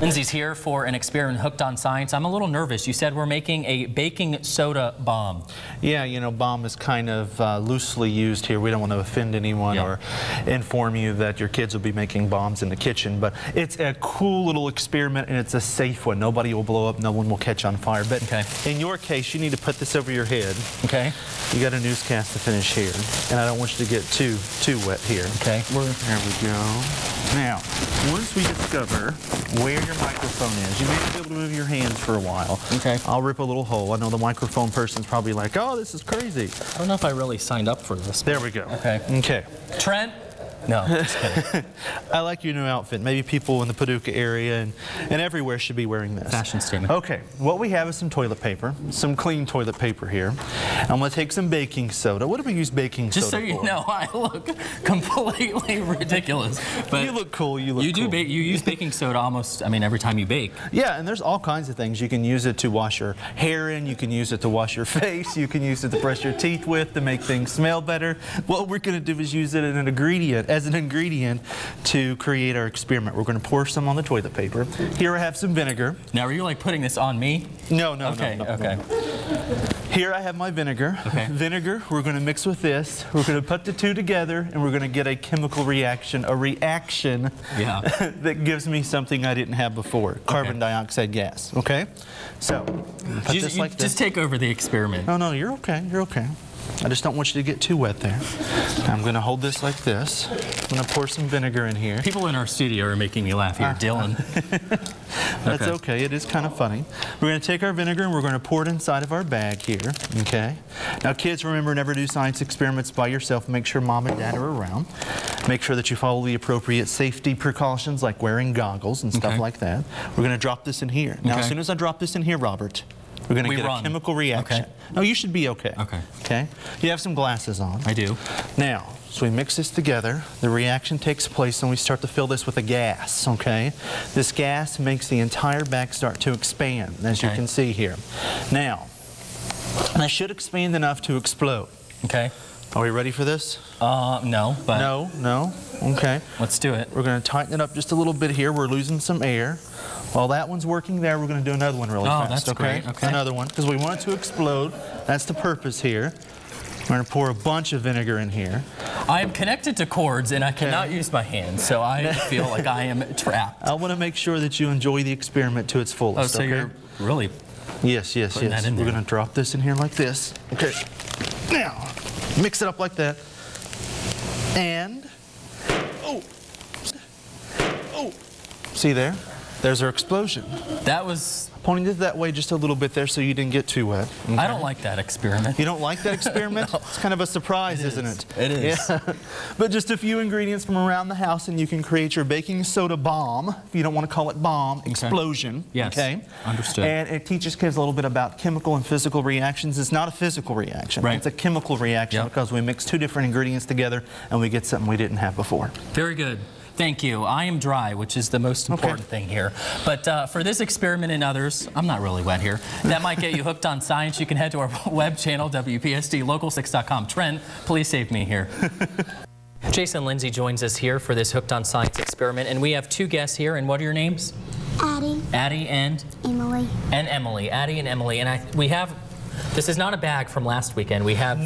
Lindsay's here for an experiment hooked on science. I'm a little nervous. You said we're making a baking soda bomb. Yeah, you know, bomb is kind of loosely used here. We don't want to offend anyone or inform you that your kids will be making bombs in the kitchen, but it's a cool little experiment and it's a safe one. Nobody will blow up, no one will catch on fire. But in your case, you need to put this over your head. Okay. You got a newscast to finish here, and I don't want you to get too wet here. Okay. There we go. Now, once we discover where your microphone is, you may not be able to move your hands for a while. Okay. I'll rip a little hole. I know the microphone person's probably like, oh, this is crazy. I don't know if I really signed up for this. There we go. Okay. Okay. Trent? No, just kidding. I like your new outfit. Maybe people in the Paducah area and everywhere should be wearing this. Fashion statement. Okay, what we have is some toilet paper, some clean toilet paper here. I'm going to take some baking soda. What do we use baking soda for? Just so you know, I look completely ridiculous. But you look cool. You look cool. You use baking soda almost, I mean, every time you bake. Yeah, and there's all kinds of things. You can use it to wash your hair in. You can use it to wash your face. You can use it to brush your teeth with to make things smell better. What we're going to do is use it as an ingredient to create our experiment. We're going to pour some on the toilet paper. Here I have some vinegar. Now, are you like putting this on me? No. Okay. Here I have my vinegar. Okay. Vinegar, we're going to mix with this. We're going to put the two together and we're going to get a chemical reaction, that gives me something I didn't have before, carbon dioxide gas. Okay? So, put this like this. Just take over the experiment. No, you're okay. You're okay. I just don't want you to get too wet there. I'm going to hold this like this. I'm going to pour some vinegar in here. People in our studio are making me laugh here. Dylan. That's okay. It is kind of funny. We're going to take our vinegar and we're going to pour it inside of our bag here. Okay. Now, kids, remember, never do science experiments by yourself. Make sure mom and dad are around. Make sure that you follow the appropriate safety precautions like wearing goggles and stuff like that. We're going to drop this in here. Now, as soon as I drop this in here, Robert, we're going to get a chemical reaction. No, you should be okay. Okay? You have some glasses on. I do. Now, so we mix this together, the reaction takes place, and we start to fill this with a gas, okay? This gas makes the entire bag start to expand, as you can see here. Now, and I should expand enough to explode. Okay. Are we ready for this? No, but... No? Okay. Let's do it. We're going to tighten it up just a little bit here. We're losing some air. While that one's working there, we're going to do another one really fast, that's great. Okay. Another one, because we want it to explode. That's the purpose here. We're going to pour a bunch of vinegar in here. I am connected to cords, and I cannot use my hands, so I feel like I am trapped. I want to make sure that you enjoy the experiment to its fullest, so you're really... Yes. We're going to drop this in here like this. Okay. Now, mix it up like that. And... Oh! See there? There's our explosion. That was... Pointing it that way just a little bit there so you didn't get too wet. Okay? I don't like that experiment. You don't like that experiment? No. It's kind of a surprise, isn't it? It is. Yeah. But just a few ingredients from around the house and you can create your baking soda bomb, if you don't want to call it bomb, explosion. Yes, understood. And it teaches kids a little bit about chemical and physical reactions. It's not a physical reaction. Right. It's a chemical reaction because we mix two different ingredients together and we get something we didn't have before. Very good. Thank you. I am dry, which is the most important thing here. But for this experiment and others, I'm not really wet here, that might get you hooked on science, you can head to our web channel, WPSDLocal6.com. Trent, please save me here. Jason Lindsay joins us here for this Hooked on Science experiment, and we have two guests here, and what are your names? Addie. Addie and? Emily. And Emily. Addie and Emily. And we have... This is not a bag from last weekend. We have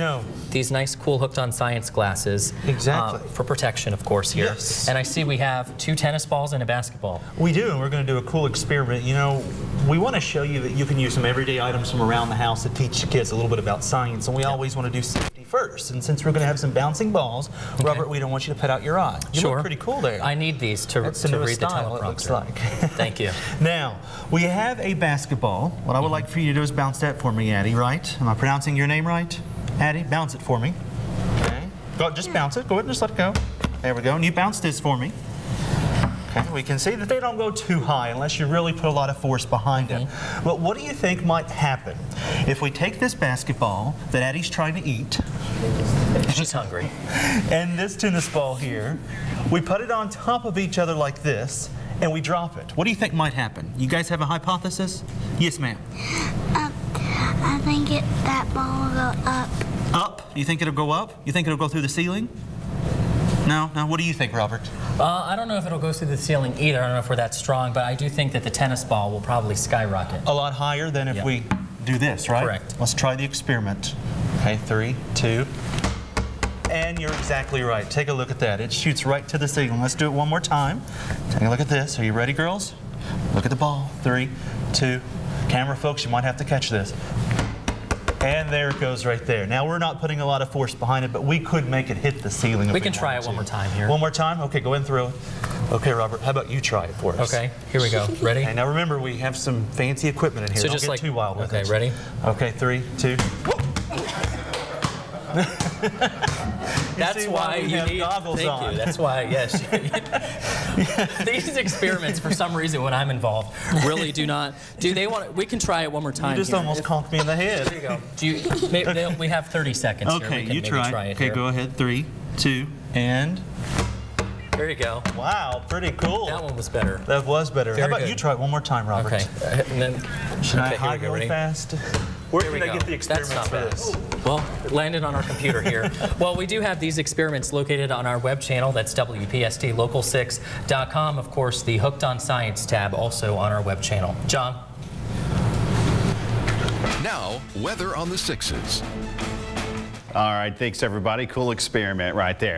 these nice, cool Hooked on Science glasses. Exactly. For protection, of course, here. Yes. And I see we have 2 tennis balls and a basketball. We do, and we're going to do a cool experiment. You know, we want to show you that you can use some everyday items from around the house to teach the kids a little bit about science, and we always want to do safety first. And since we're going to have some bouncing balls, Robert, we don't want you to put out your eye. You look pretty cool there. I need these to read the teleprompter. It looks like. Thank you. Now, we have a basketball. What I would like for you to do is bounce that for me, Addie, right? Am I pronouncing your name right? Addie, bounce it for me. Okay. Just bounce it. Go ahead and just let it go. There we go. And you bounce this for me. Okay. We can see that they don't go too high unless you really put a lot of force behind it. But what do you think might happen if we take this basketball that Addie's trying to eat? She's hungry. And this tennis ball here, we put it on top of each other like this, and we drop it. What do you think might happen? You guys have a hypothesis? Yes, ma'am. I think that ball will go up. Up? You think it'll go up? You think it'll go through the ceiling? No? What do you think, Robert? I don't know if it'll go through the ceiling either. I don't know if we're that strong, but I do think that the tennis ball will probably skyrocket. A lot higher than if we do this, right? Correct. Let's try the experiment. Okay, 3, 2. And you're exactly right. Take a look at that. It shoots right to the ceiling. Let's do it one more time. Take a look at this. Are you ready, girls? Look at the ball. 3, 2. Camera folks, you might have to catch this. And there it goes right there. Now, we're not putting a lot of force behind it, but we could make it hit the ceiling. We can try it one more time here. One more time? Okay, go ahead and throw it. Okay, Robert, how about you try it for us? Okay, here we go. Ready? And now remember, we have some fancy equipment in here. So Don't just get like, too wild with it. Okay, ready? Okay, 3, 2. That's why you have need goggles thank on. you. That's why, yes. These experiments, for some reason, when I'm involved, really do not. Do they want? We can try it one more time. You just almost conked me in the head. There you go. Do you? Maybe, we have 30 seconds. Okay, here. We you can try. try it Okay, here. go ahead. 3, 2, and. There you go. Wow, pretty cool. That one was better. That was better. Very How about good. you try it one more time, Robert? Okay. And then. Should I Okay, hide here we really go. Ready? fast? Where Here we can I go. get the That's experiments not for bad. this? Well, it landed on our computer here. Well, we do have these experiments located on our web channel. That's WPSTlocal6.com. Of course, the Hooked on Science tab also on our web channel. John? Now, weather on the 6s. All right, thanks everybody. Cool experiment right there.